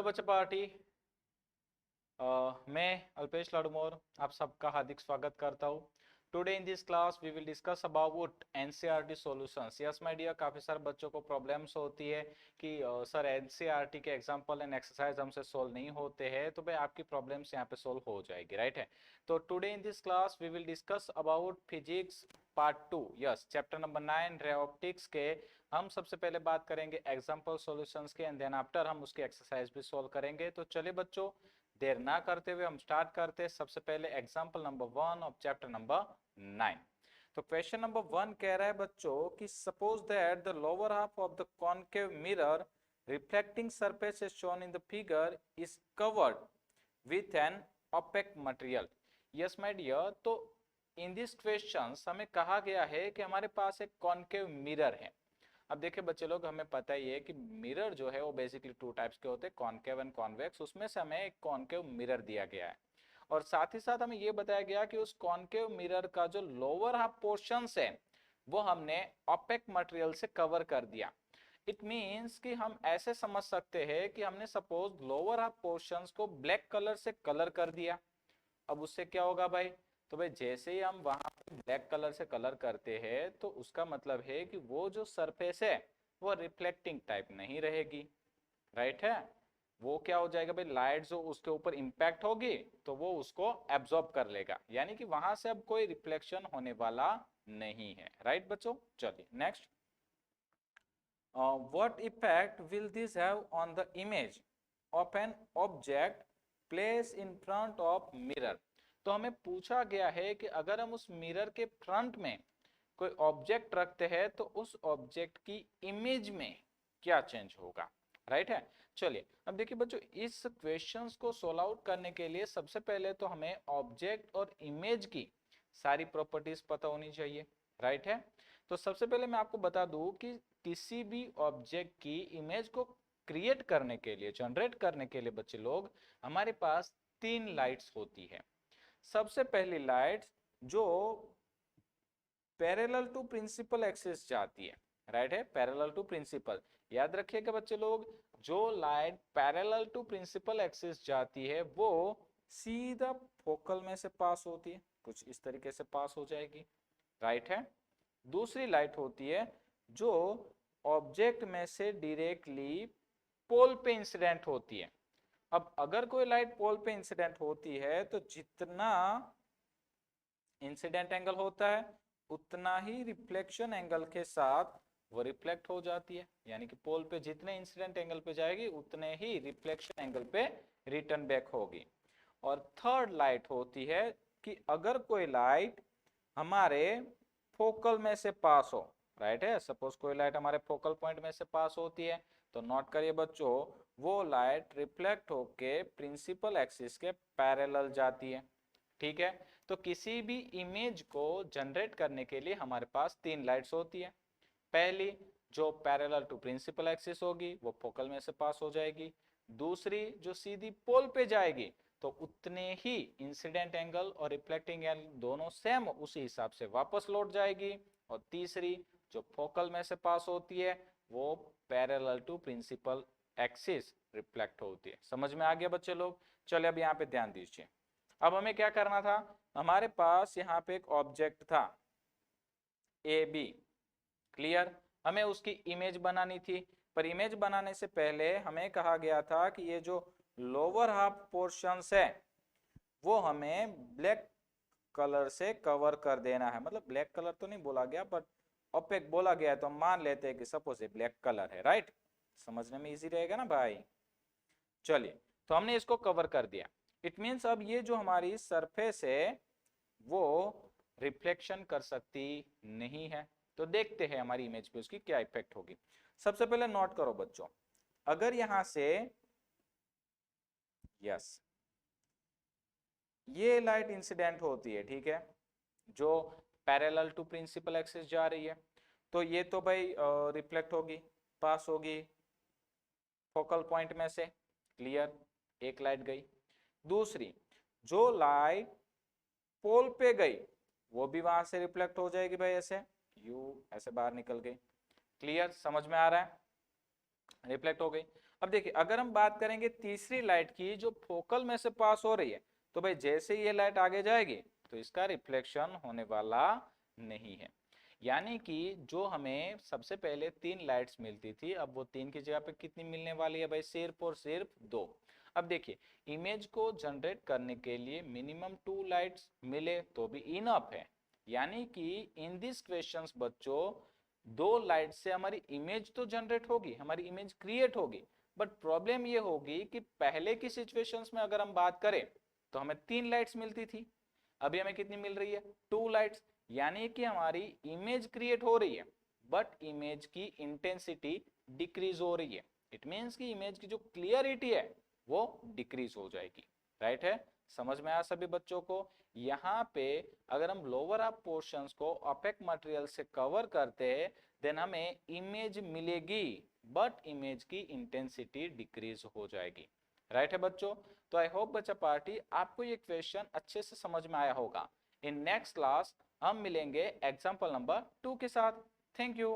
बच्चा पार्टी। मैं अल्पेश लाडूमोर आप सबका हार्दिक स्वागत करता हूँ। Today in this class we will discuss about NCERT solutions. Yes my dear, काफी सारे बच्चों को प्रॉब्लम्स होती है कि सर एनसीईआरटी के एग्जांपल एंड एक्सरसाइज हमसे सोल्व नहीं होते हैं। तो भाई आपकी प्रॉब्लम्स यहाँ पे सोल्व हो जाएगी, राइट है। तो today in this class we will discuss about physics part 2, yes chapter number 9 ray optics के। हम सबसे पहले बात करेंगे एग्जांपल सॉल्यूशंस के एंड देन आफ्टर हम उसके एक्सरसाइज भी सोल्व करेंगे। तो चलिए बच्चों, देर ना करते हुए हम स्टार्ट करते हैं। सबसे पहले example number 1 of chapter number 9। तो क्वेश्चन नंबर 1 कह रहा है बच्चों कि suppose that the lower half of the concave mirror reflecting surface is shown in the figure is covered with an opaque material. Yes my dear, तो in this question हमें कहा गया है कि हमारे पास एक कॉन्केव मिरर है। अब देखिए बच्चे लोग, हमें पता ही है कि मिरर जो है वो बेसिकली टू टाइप्स के होते हैं, कॉन्केव एंड कॉन्वेक्स। उसमें से हमें एक कॉन्केव मिरर दिया गया है और साथ ही साथ हमें ये बताया गया कि उस कॉन्केव मिरर का जो लोअर हाफ पोर्शन है वो हमने ओपेक मटेरियल से कवर कर दिया। इट मीन्स कि हम ऐसे समझ सकते हैं कि हमने सपोज लोअर हाफ पोर्शन को ब्लैक कलर से कलर कर दिया। अब उससे क्या होगा भाई? तो भाई जैसे ही हम वहां पे ब्लैक कलर से कलर करते हैं तो उसका मतलब है कि वो जो सरफेस है वो रिफ्लेक्टिंग टाइप नहीं रहेगी, राइट है। वो क्या हो जाएगा भाई, लाइट जो उसके ऊपर इंपैक्ट होगी तो वो उसको एब्जॉर्ब कर लेगा, यानी कि वहां से अब कोई रिफ्लेक्शन होने वाला नहीं है, राइट बच्चों। चलिए next, what effect will this have on the image of an object placed in front of mirror? तो हमें पूछा गया है कि अगर हम उस मिरर के फ्रंट में कोई ऑब्जेक्ट रखते हैं तो उस ऑब्जेक्ट की इमेज में क्या चेंज होगा, राइट है। चलिए अब देखिए बच्चों, इस क्वेश्चंस को सोल्व आउट करने के लिए सबसे पहले तो हमें ऑब्जेक्ट और इमेज की सारी प्रॉपर्टीज पता होनी चाहिए, राइट है। तो सबसे पहले मैं आपको बता दूं कि किसी भी ऑब्जेक्ट की इमेज को क्रिएट करने के लिए, जनरेट करने के लिए बच्चे लोग, हमारे पास तीन लाइट्स होती है। सबसे पहली लाइट जो पैरेलल टू प्रिंसिपल एक्सिस जाती है, राइट है, पैरेलल टू प्रिंसिपल। याद रखिएगा बच्चे लोग, जो light parallel to principal axis जाती है वो सीधा फोकल में से पास होती है, कुछ इस तरीके से पास हो जाएगी, राइट है। दूसरी लाइट होती है जो ऑब्जेक्ट में से डायरेक्टली पोल पे इंसिडेंट होती है। अब अगर कोई लाइट पोल पे इंसिडेंट होती है तो जितना इंसिडेंट एंगल होता है उतना ही रिफ्लेक्शन एंगल के साथ वो रिफ्लेक्ट हो जाती है, यानी कि पोल पे जितने इंसिडेंट एंगल पे जाएगी उतने ही रिफ्लेक्शन एंगल पे रिटर्न बैक होगी। और थर्ड लाइट होती है कि अगर कोई लाइट हमारे फोकल में से पास हो, राइट है, सपोज कोई लाइट हमारे फोकल पॉइंट में से पास होती है तो नोट करिए बच्चों, वो लाइट रिफ्लेक्ट होके प्रिंसिपल एक्सिस के पैरेलल जाती है, ठीक है। तो किसी भी इमेज को जनरेट करने के लिए हमारे पास तीन लाइट्स होती है। पहली जो पैरेलल टू प्रिंसिपल एक्सिस होगी वो फोकल में से पास हो जाएगी। दूसरी जो सीधी पोल पे जाएगी तो उतने ही इंसिडेंट एंगल और रिफ्लेक्टिंग एंगल दोनों सेम उसी हिसाब से वापस लौट जाएगी। और तीसरी जो फोकल में से पास होती है वो parallel to principal axis reflect होती है। समझ में आ गया बच्चे लोग? चलिए अब यहाँ पे ध्यान दीजिए। अब हमें क्या करना था, हमारे पास यहाँ पे एक ऑब्जेक्ट था ए बी, क्लियर। हमें उसकी इमेज बनानी थी, पर इमेज बनाने से पहले हमें कहा गया था कि ये जो लोअर हाफ पोर्शंस है वो हमें ब्लैक कलर से कवर कर देना है। मतलब ब्लैक कलर तो नहीं बोला गया बट ओपेक बोला गया है, तो हम मान लेते हैं कि सपोज ये ब्लैक कलर है, राइट। समझने में इजी रहेगा ना भाई। चलिए तो हमने इसको कवर कर दिया। इट मीन्स अब ये जो हमारी सरफेस है वो रिफ्लेक्शन कर सकती नहीं है। तो देखते हैं हमारी इमेज पे उसकी क्या इफेक्ट होगी। सबसे पहले नोट करो बच्चों, अगर यहां से यस ये लाइट इंसिडेंट होती है, ठीक है, जो पैरेलल टू प्रिंसिपल एक्सिस जा रही है, तो ये तो भाई रिफ्लेक्ट होगी, पास होगी फोकल पॉइंट में से, क्लियर, एक लाइट गई। दूसरी जो लाइट पोल पे गई वो भी वहां से रिफ्लेक्ट हो जाएगी भाई, ऐसे यू ऐसे बाहर निकल गई, क्लियर, समझ में आ रहा है, रिफ्लेक्ट हो गई। अब देखिए अगर हम बात करेंगे तीसरी लाइट की जो फोकल में से पास हो रही है, तो भाई जैसे ये लाइट आगे जाएगी तो इसका रिफ्लेक्शन होने वाला नहीं है। यानी कि जो हमें सबसे पहले 3 लाइट्स मिलती थी, अब वो 3 की जगह पे कितनी मिलने वाली है भाई? सिर्फ और सिर्फ 2। अब देखिए इमेज को जनरेट करने के लिए मिनिमम 2 लाइट्स मिले तो भी इनफ है। यानी कि इन दिस क्वेश्चंस बच्चों 2 लाइट से हमारी इमेज तो जनरेट होगी, हमारी इमेज क्रिएट होगी, बट प्रॉब्लम ये होगी कि पहले की सिचुएशंस में अगर हम बात करें तो हमें 3 लाइट्स मिलती थी, अभी हमें कितनी मिल रही है? 2 लाइट्स। यानी कि हमारी इमेज क्रिएट हो रही है बट इमेज की इंटेंसिटी डिक्रीज हो रही है। इट मीन्स कि इमेज की जो क्लियरिटी है वो डिक्रीज हो जाएगी। राइट है? समझ में आया सभी बच्चों को? यहाँ पे अगर हम लोअर हाफ पोर्शंस को ओपेक मटेरियल से कवर करते हैं देन हमें इमेज मिलेगी बट इमेज की इंटेंसिटी डिक्रीज हो जाएगी। राइट है बच्चों? तो आई होप बच्चा पार्टी आपको ये क्वेश्चन अच्छे से समझ में आया होगा। इन नेक्स्ट क्लास हम मिलेंगे एग्जाम्पल नंबर 2 के साथ। Thank you.